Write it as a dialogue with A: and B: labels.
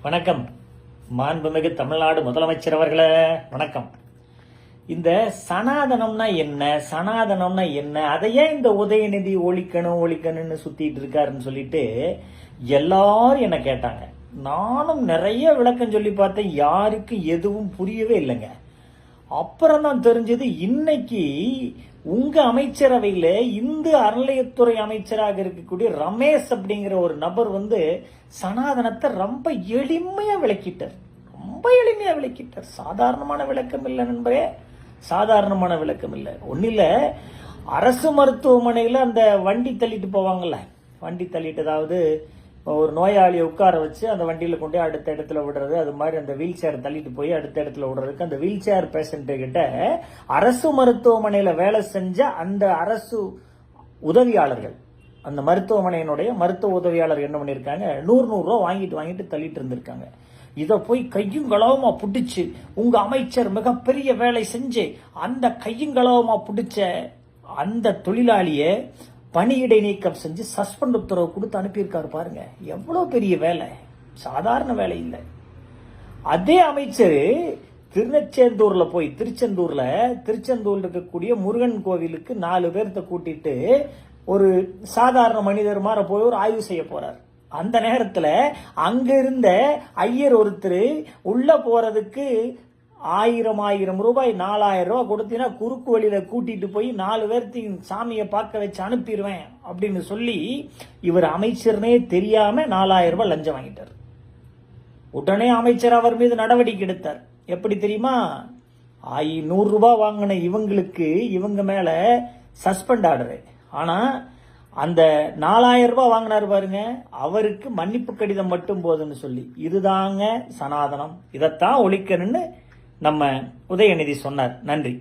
A: வணக்கம். மாண்புமிகு தமிழ்நாடு முதலமைச்சர் அவர்களே வணக்கம். இந்த சனாதனம்னா என்ன, அதையே இந்த உதயநிதி ஒழிக்கணும்னு சுத்திட்டு இருக்காருன்னு சொல்லிட்டு எல்லாரும் என்ன கேட்டாங்க. நானும் நிறைய விளக்கம் சொல்லி பார்த்தேன். யாருக்கு எதுவும் புரியவே இல்லைங்க. அப்புறம் தான் தெரிஞ்சது, இன்னைக்கு உங்க அமைச்சரவையில இந்து அறநிலையத்துறை அமைச்சராக இருக்கக்கூடிய ரமேஷ் அப்படிங்கிற ஒரு நபர் சனாதனத்தை ரொம்ப எளிமையா விளக்கிட்டார். சாதாரணமான விளக்கம் இல்லை நண்பரே, சாதாரணமான விளக்கம் இல்லை. ஒன்னில்ல, அரசு மருத்துவமனையில அந்த வண்டி தள்ளிட்டு போவாங்கல்ல, வண்டி தள்ளிட்டு, அதாவது ஒரு நோயாளியை உட்கார வச்சு அந்த வண்டியில கொண்டு அடுத்த இடத்துல விடுறது, அது மாதிரி அந்த வீல் சேர் தள்ளிட்டு போய் அடுத்த இடத்துல விடுறதுக்கு அந்த வீல் சேர் பேஷண்ட் கிட்ட அரசு மருத்துவமனையில வேலை செஞ்ச அந்த அரசு உதவியாளர்கள், அந்த மருத்துவமனையினுடைய மருத்துவ உதவியாளர் என்ன பண்ணிருக்காங்க, 100 ரூபா வாங்கிட்டு தள்ளிட்டு இருந்திருக்காங்க. இத போய் கையும் களவுமா பிடிச்சு உங்க அமைச்சர் மிகப்பெரிய வேலை செஞ்சு அந்த கையும் களவுமா பிடிச்ச அந்த தொழிலாளிய பணியிடை நீக்கம் செஞ்சு சஸ்பெண்ட் உத்தரவு கொடுத்து அனுப்பியிருக்காரு. பாருங்க எவ்வளவு பெரிய வேலை, சாதாரண வேலை இல்லை. அதே அமைச்சர் திருச்செந்தூர்ல இருக்கக்கூடிய முருகன் கோவிலுக்கு 4 பேர்த்த கூட்டிட்டு ஒரு சாதாரண மனிதர் மாதிரி போய் ஒரு ஆய்வு செய்ய போறார். அந்த நேரத்துல அங்க இருந்த ஐயர் ஒருத்தர் உள்ள போறதுக்கு 1000 ரூபாய் 4000 ரூபாய் கொடுத்தீங்கன்னா குறுக்கு வழியில கூட்டிட்டு போய் 4 பேர்த்தையும் சாமியை பார்க்க வச்சு அனுப்பிடுவேன் அப்படின்னு சொல்லி இவர் அமைச்சர்னே தெரியாம 4000 ரூபாய் லஞ்சம் வாங்கிட்டார். உடனே அமைச்சர் அவர் மீது நடவடிக்கை எடுத்தார். எப்படி தெரியுமா, 100 ரூபாய் வாங்கின இவங்க மேல சஸ்பெண்ட் ஆர்டர். ஆனா அந்த 4000 ரூபாய் வாங்கினாரு பாருங்க, அவருக்கு மன்னிப்பு கடிதம் மட்டும் போதுன்னு சொல்லி. இதுதாங்க சனாதனம், இதைத்தான் ஒழிக்கணும்னு நம்ம உதயநிதி சொன்னார். நன்றி.